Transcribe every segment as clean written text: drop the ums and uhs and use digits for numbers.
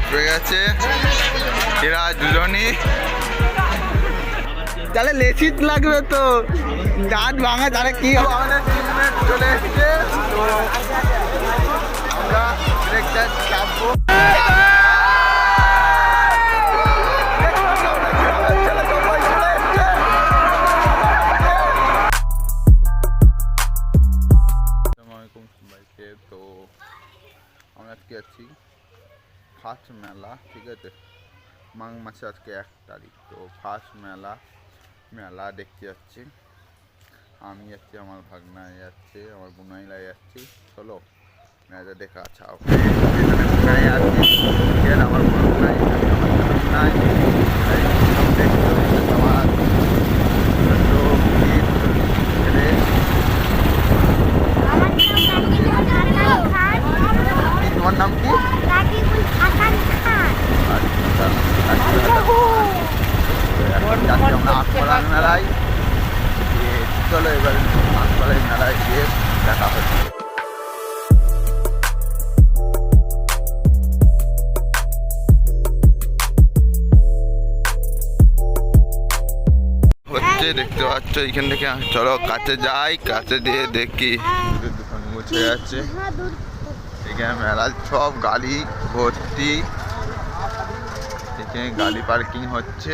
হেঁপড়ে গেছে এরা দুজনই। তাহলে লেসিট লাগবে তো, দাঁত ভাঙা, তারা কি আমাদের ট্রিটমেন্ট চলে এসছে। তো আমরা ব্রেকটা চাপবো। তো আমরা আজকে যাচ্ছি ফার্স্ট মেলা, ঠিক আছে, মাঘ মাসে আজকে 1 তারিখ। তো ফার্স্ট মেলা দেখতে যাচ্ছি। আমি যাচ্ছি, আমার ভাগনা যাচ্ছে, আমার বোনাইলা যাচ্ছি। চলো মেলাটা দেখা। আচ্ছা এখানে যাচ্ছি, আমার বোনাই তোমার নাম কি? আমরা আখপাড়ার মেলায়, চলো এবার আখপাড়ার মেলায় গিয়ে দেখা হচ্ছে। দেখতে পাচ্ছ এইখান থেকে, চলো কাছে যাই, কাছে দিয়ে দেখি। দোকান মুছে যাচ্ছে এখানে, মেলার সব গাড়ি ভর্তি, এখানে গাড়ি পার্কিং হচ্ছে।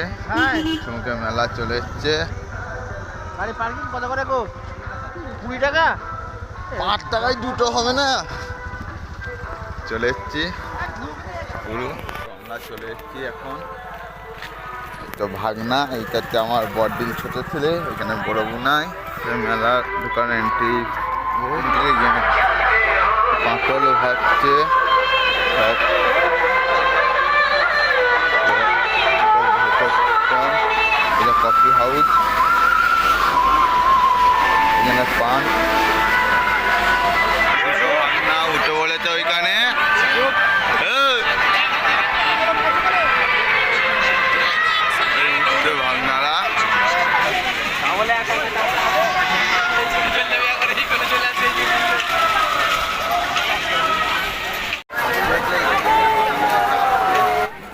তোমাকে মেলা চলে এসছে। গাড়ি পার্কিং কত করে গো? 20 টাকা? 5 টাকায় দুটো হবে না? চলে এসছি পুরো, আমরা চলে এসছি এখন। তো ভাগনা, এইটাতে আমার বড়দিন ছোট ছেলে, এখানে বড় বোনাই। মেলার দোকান এন্ট্রি পাঁপড় হচ্ছে সব, এটা কফি হাউস, এখানে পান না উঠে বলেছে ওইখানে। ভাগনারা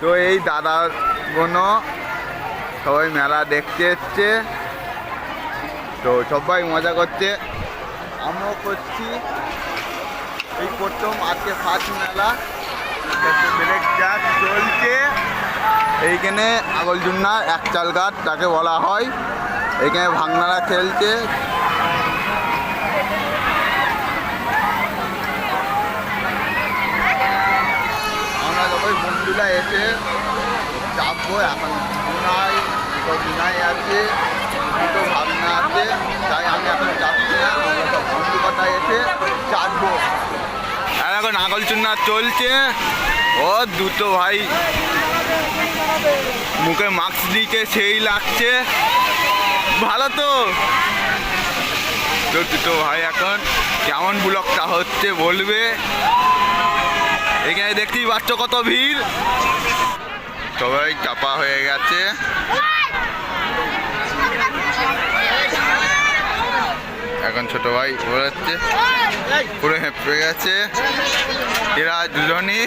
তো এই দাদার বোনো সবাই মেলা দেখতে এসছে, তো সবাই মজা করছে, আমরাও করছি। এই প্রথম আজকে ফার্স্ট মেলা, ব্রেক ডান্স চলছে এইখানে। আগলজুন্নার এক চাল ঘাট তাকে বলা হয়, এইখানে ভাগনারা খেলছে। আমরা সবাই বন্ধুরা এসে চাপবো এখন। বিনাই আছে, দুটো ভাগনা আছে, তাই আমি এখন চাপছি না, আমরা সব বন্ধু কথা এসে চাপবো। আর এখন আগলচুন্না চলছে, ও দুটো ভাই মুখে মাস্ক দিকে সেই লাগছে, ভালো তো। দুটো ভাই এখন কেমন ব্লগটা হচ্ছে বলবে। এখানে দেখতেই পাচ্ছ কত ভিড়, সবাই চাপা হয়ে গেছে। এখন ছোট ভাই বলাচ্ছে, পুরো হেঁপড়ে গেছে এরা দুজনই,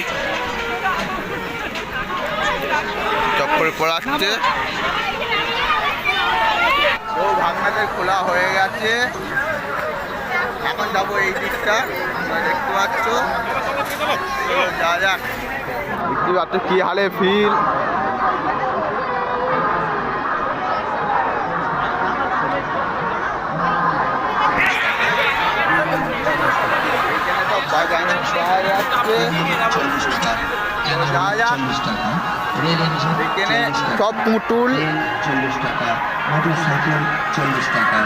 চপ্পল পড়াচ্ছে। ও ভাগনাদের খোলা হয়ে গেছে, এখন যাবো এই দিকটা, দেখতে পাচ্ছ। যা যাক, দেখতে পাচ্ছ কি হালে ফিল। এখানে সব পুতুল 40 টাকা, মোটরসাইকেল 40 টাকা,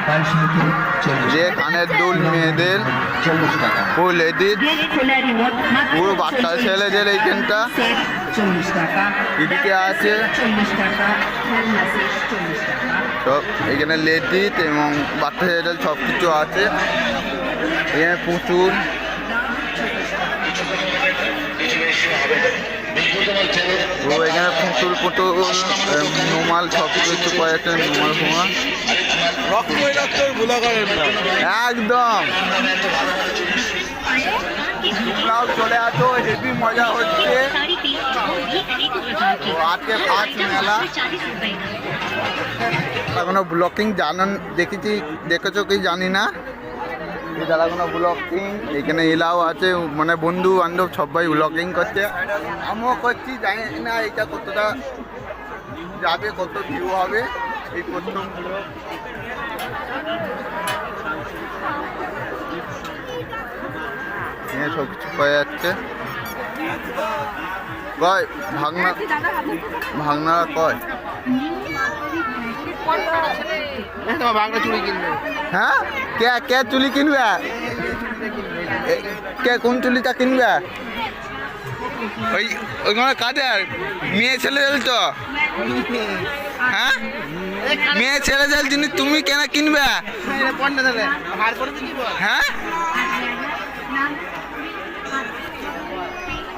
বাইসাইকেল 40 যে কানের দুল মেয়েদের 40 টাকা, ফুল এদিক পুরো বাচ্চা ছেলেদের এইখানটা 40 টাকা, এদিকে আছে 40 টাকা, সব। এখানে লেডিস এবং বাচ্চা ছেলেদের সব কিছু আছে। এখানে পুতুল, ও এখানে পুতুল নোমাল সব কিছু পাওয়া যাচ্ছে, নোমাল ফোমাল একদম। তোমরাও চলে আসো, হেভি মজা হচ্ছে। তো আজকে ফার্স্ট মেলা এখনো ব্লকিং জানান দেখেছো কি জানি না, এই যারা কোনো ব্লকিং এখানে এলাও আছে, মানে বন্ধু বান্ধব সবাই ব্লকিং করছে, আমিও করছি, জানি না এটা কতটা যাবে, কত ভিউ হবে। এই প্রথম ব্লগ সব কিছু পাওয়া যাচ্ছে। কয় ভাগনা কয় তোমার বাংলা চুড়ি কিনবে। হ্যাঁ কে কে চুলি কিনবে? কে কোন চুলিটা কিনবে? ওইখানে কাদের মেয়ে ছেলে যাল তো? হ্যাঁ মেয়ে ছেলে যাল জিনিস তুমি কেন কিনবে? হ্যাঁ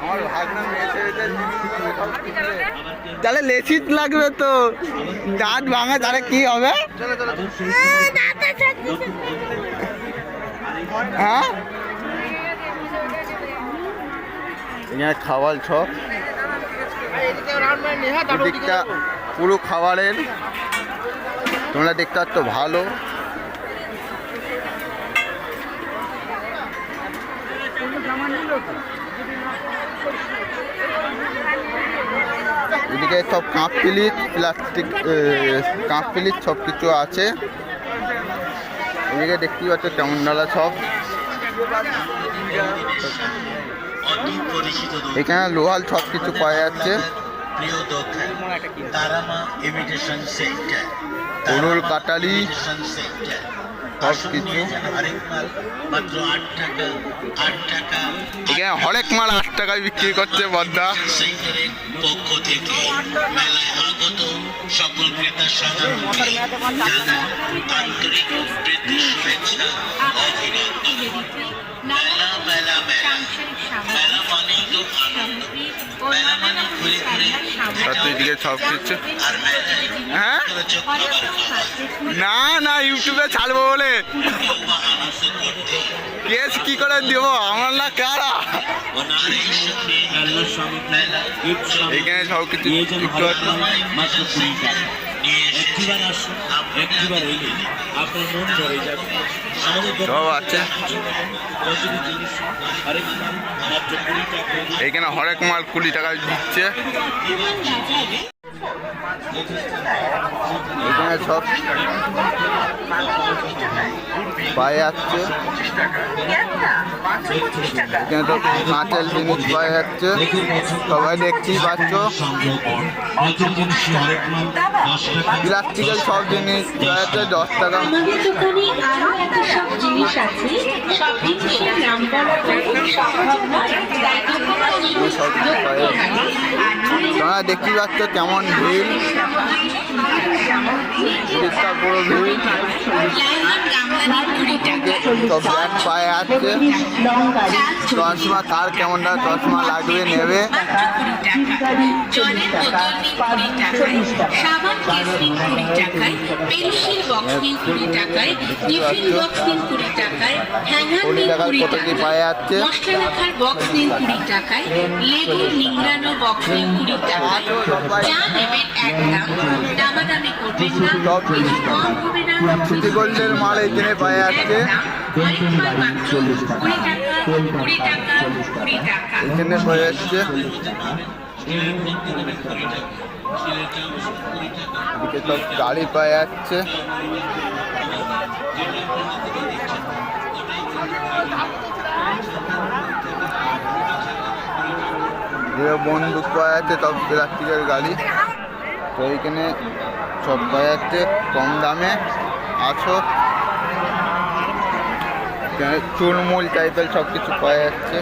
আমার ভাগনা মেয়ে ছেলেদের তাহলে লেসিট লাগবে তো, দাঁত ভাঙা তাহলে কি হবে? হ্যাঁ এখানে খাবার সব দিকটা পুরো খাবারের, তোমরা দেখতে পাচ্ছ ভালো। এদিকে সব cup plate, plastic cup plate সব কিছু আছে। এদিকে দেখতেই পাচ্ছ কেমন ডালা সব। এখানে লোহাল সব কিছু পাওয়া যাচ্ছে। গরুর কাটালি সব কিছু এখানে হরেক মাল 8 টাকায় বিক্রি করছে বদ্দা। পক্ষ থেকে মেলায় আগত সকল ক্রেতার সাধারণকে আন্তরিক প্রীতি শুভেচ্ছা অভিনন্দন। মেলা মেলা মেলা মেলা মানেই তো আনন্দ, মেলা মানে ঘুরে ঘুরে এদিকে সব কিছু। আর মেলায় হ্যাঁ না না ইউটিউবে ছাড়বো বলে কেউ বা আনন্দ করতে কেস কি করে দেবো আমার না কারা। আর এই সঙ্গে মেলা এখানে সব কিছু মাত্র 20 টাকা নিয়ে একবার আসুন, একবার এলে আপনার মন ভরে যাবে। আমাদের সব আছে প্রতিটি জিনিস হরেক মাত্র 20 টাকা। এখানে হরেক মাল 20 টাকায় দিচ্ছে। এখানে সব পায়ে যাচ্ছে, এখানে তো কাঁচের জিনিস পাওয়া যাচ্ছে, সবাই দেখতেই পাচ্ছ। প্লাস্টিকের সব জিনিস পাওয়া যাচ্ছে 10 টাকা। আমাদের দোকানে আরো এত সব জিনিস আছে, সব জিনিসের নাম বলা সম্ভব নয়, তাই দোকানে সব কিছু পাওয়া যাচ্ছে। তোমরা দেখতেই পাচ্ছ কেমন ভিড়, জিনিসটা পুরো ভিড়। সব ব্যাগ পায়ে আছে, চশমা কার কেমন চশমা লাগবে নেবে। জলের বোতল নিন 20 টাকায়, সাবান কেস নিন 20 টাকায়, পেন্সিল বক্স নিন 20 টাকায়, টিফিন বক্স নিন 20 টাকায়, হ্যাঙ্গার 20 নিন টাকায় 20 কত কি পাওয়া যাচ্ছে। মশলা রাখার বক্স নিন 20 টাকায়, লেবুর নিংড়ানো বক্স নিন 20 টাকায়। যা নেবেন একদম, দামাদামি করবেন না, সব কিছু কম হবে না। সিটি গোল্ডের মাল এখানে পাওয়া যাচ্ছে। আরেকবার মাত্র 20 টাকা, 20 টাকা, 20 টাকা। এখানে পাওয়া যাচ্ছে। এদিকে সব গাড়ি পাওয়া যাচ্ছে। বন্দুক পাওয়া যাচ্ছে, সব প্লাস্টিকের গাড়ি। তো এইখানে সব পাওয়া যাচ্ছে কম দামে। আছো এখানে চুলমুল টাইপের সব কিছু পাওয়া যাচ্ছে।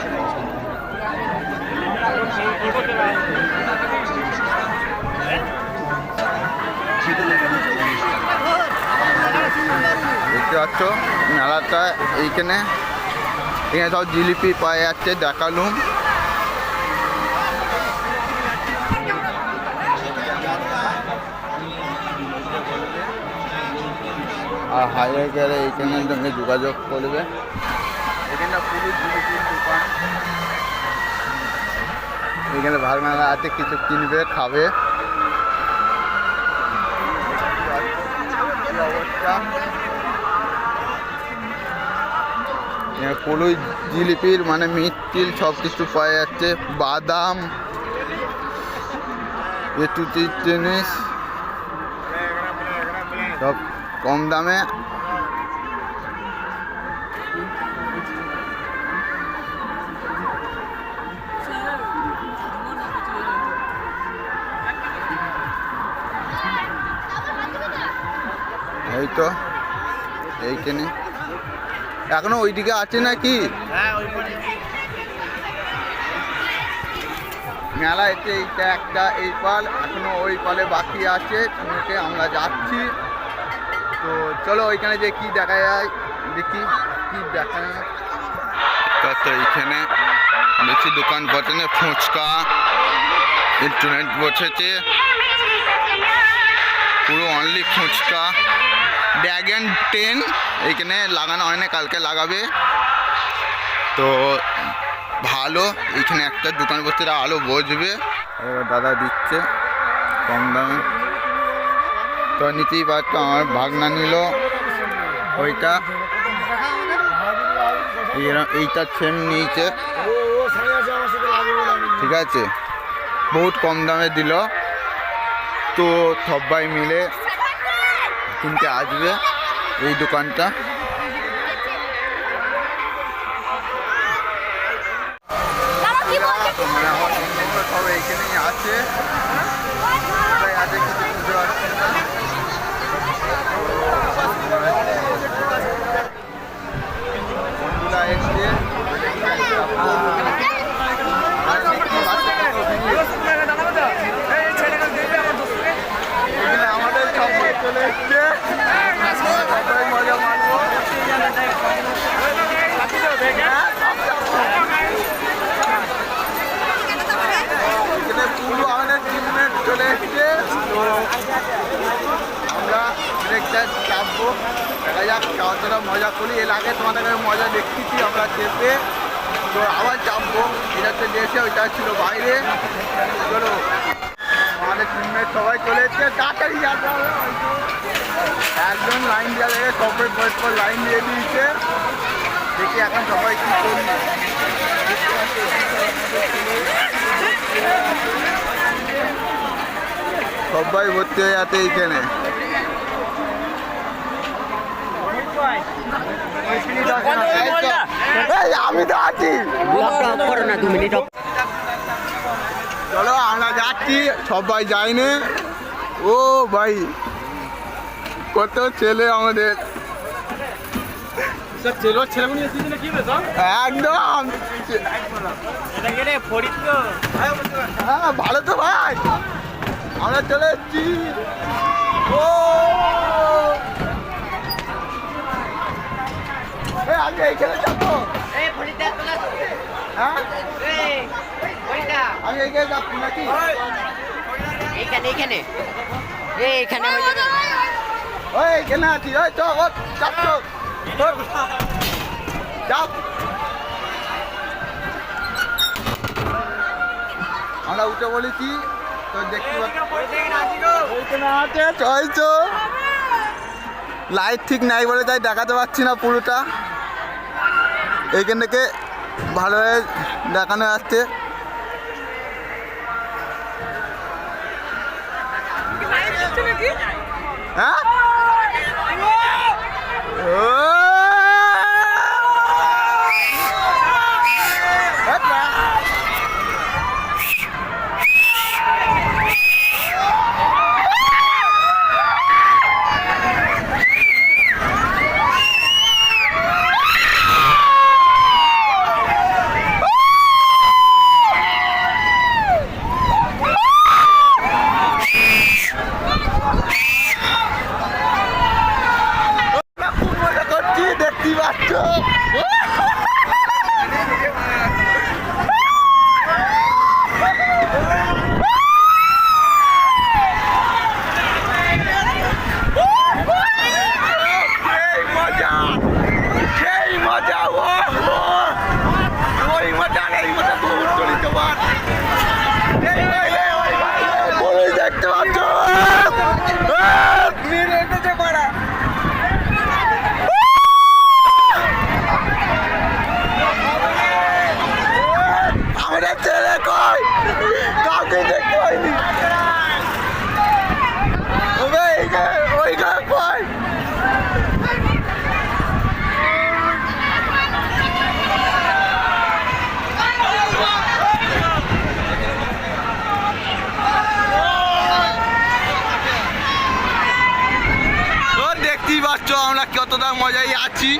দেখতে পাচ্ছ মেলাটা এইখানে, এখানে সব জিলিপি পাওয়া যাচ্ছে দেখালুম। আর হাইওয়ে গেলে এইখানে সঙ্গে যোগাযোগ করবে। এখানটা পুরো জিলিপির দোকান। এখানে ভাগ মেলা আছে, কিছু কিনবে খাবে। কি অবস্থা, কলুই জিলিপির মানে মিষ্টিল সব কিছু পাওয়া যাচ্ছে, বাদাম এটুটি জিনিস সব কম দামে। এই তো এইখানে এখনো ওইদিকে আছে নাকি মেলা? এতে এইটা একটা, এই পাল এখনো ওই পালে বাকি আছে, শুনেতে আমরা যাচ্ছি। তো চলো ওইখানে যে কি দেখা যায় দেখি, কি দেখা যায়। তো এইখানে বেশি দোকান বসে, ফুচকা ইন্টারনেট বসেছে, পুরো অনলি ফুচকা। ড্র্যাগন 10 এইখানে লাগানো হয় না, কালকে লাগাবে। তো ভালো, এইখানে একটা দোকান বসতে আলো বসবে। দাদা দিচ্ছে কম দামে। তো নিতেই পারতো, আমার ভাগনা নিল ওইটা, এইটা সেম নিয়েছে, ঠিক আছে, বহুত কম দামে দিল। তো সবাই মিলে কিনতে আসবে এই দোকানটা। সব এইখানেই আছে, আছে কিছু বুঝতে পারছি না। বন্ধুরা এসছে, আমাদের সবাই চলে এসছে, সবাই মজা মানবো। এখানে পুরো আমাদের টিমমেট চলে এসছে। তো আমরা ব্রেকটা চাপবো, দেখা যাক কতটা মজা করি। এর আগে তোমাদের মজা দেখতেছি আমরা চেপে, তো আবার চাপবো। এটা তো দেশে, ওইটা ছিল বাইরে। চলো আমাদের টিমমেট সবাই চলে এসছে, তাড়াতাড়ি যাবে, একজন লাইন দেওয়া দেখে সবাই পর লাইন দিয়ে দিয়েছে। দেখি এখন সবাই কি করি। সবাই ভর্তি হয়ে যাচ্ছে এইখানে। আমি তো আছি, চলো আমরা যাচ্ছি, সবাই যাইনি। ও ভাই কত ছেলে আমাদের, একদম হ্যাঁ ভালো তো ভাই, আমরা চলে এসছি। ও আগে এইখানে যাবো, হ্যাঁ আমি এইখানে যাচ্ছি নাকি? এইখানে এইখানে এইখানে ওই এইখানে আছি, ওই চাপ চাপ। আমরা উঠে বলেছি, তো দেখতে পাচ্ছি লাইট ঠিক নাই বলে তাই দেখাতে পাচ্ছি না পুরোটা। এইখান থেকে ভালোভাবে দেখানো যাচ্ছে। হ্যাঁ দেখতে পাচ্ছ কাউকেই দেখতে পাইনি। ওইখানে কই? দেখতেই পাচ্ছ আমরা কতটা মজাই আছি।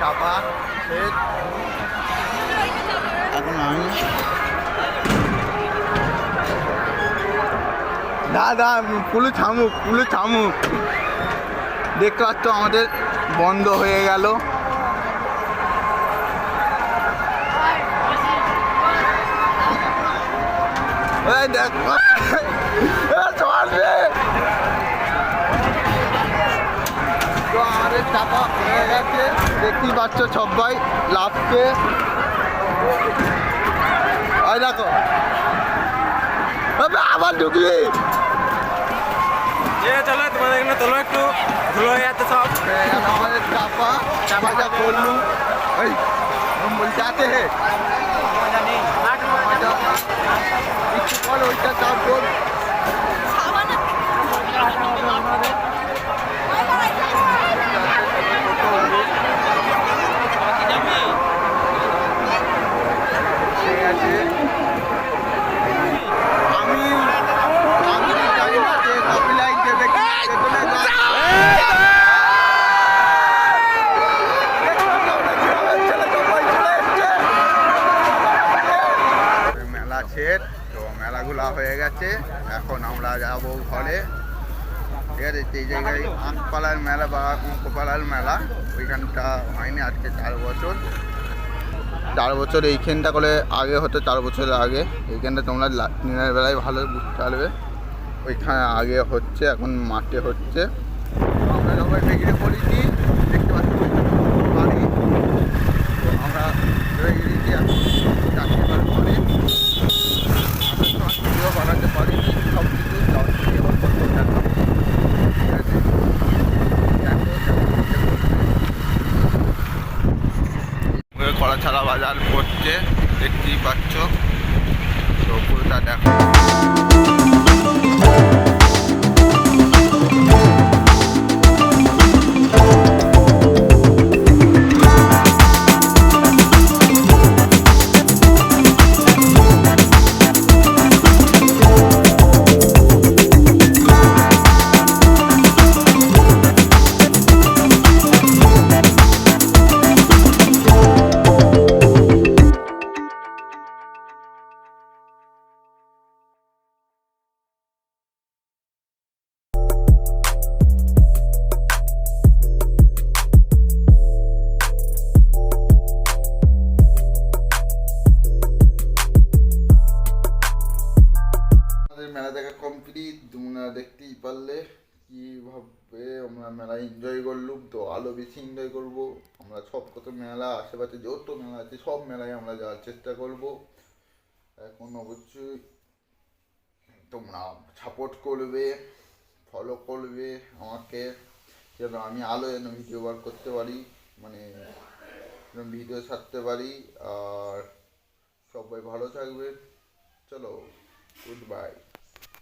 চাপা এখন আমি দাদা পুলু থামুক দেখতে পাচ্ছ আমাদের বন্ধ হয়ে গেল। দেখো তো আমাদের চাপা হয়ে গেছে দেখতেই পাচ্ছ সবাই লাভকে। ওই দেখো আবার ঢুকলি চলো তোমাদের এখানে তোলো একটু ধুলো হয়ে যাচ্ছে সব আমাদের চাপা যা করলু ওই বলতে আছে হে একটু বল ওইটা চাপ কর। তো মেলাগুলা হয়ে গেছে, এখন আমরা যাবো ঘরে। ঠিক আছে, সেই জায়গায় আঁকপালার মেলা বা কোপালার মেলা ওইখানটা হয়নি আজকে 4 বছর এইখানটা করে আগে হতো, 4 বছর আগে এইখানটা তোমরা দিনের বেলায় ভালো বুঝতে পারবে। ওইখানে আগে হচ্ছে, এখন মাঠে হচ্ছে। আমরা সবাই বেগিরে পড়েছি, দেখতে পাচ্ছি বাড়ি। তো আমরা বেগিরেছি এখন 4বার পরে ভিডিও বানাতে পারিনি, সব কিছু কড়াছাড়া বাজার পড়ছে দেখতেই পাচ্ছ। তো পুরোটা দেখো। মেলা দেখা কমপ্লিট, তোমরা দেখতেই পারলে কীভাবে আমরা মেলা এনজয় করলুম। তো আরও বেশি এনজয় করবো আমরা। সব কত মেলা আশেপাশে যত মেলা আছে সব মেলায় আমরা যাওয়ার চেষ্টা করব। এখন অবশ্যই তোমরা সাপোর্ট করবে, ফলো করবে আমাকে, যেন আমি আলো যেন ভিডিও বার করতে পারি, মানে ভিডিও ছাড়তে পারি। আর সবাই ভালো থাকবে। চলো, গুড বাই।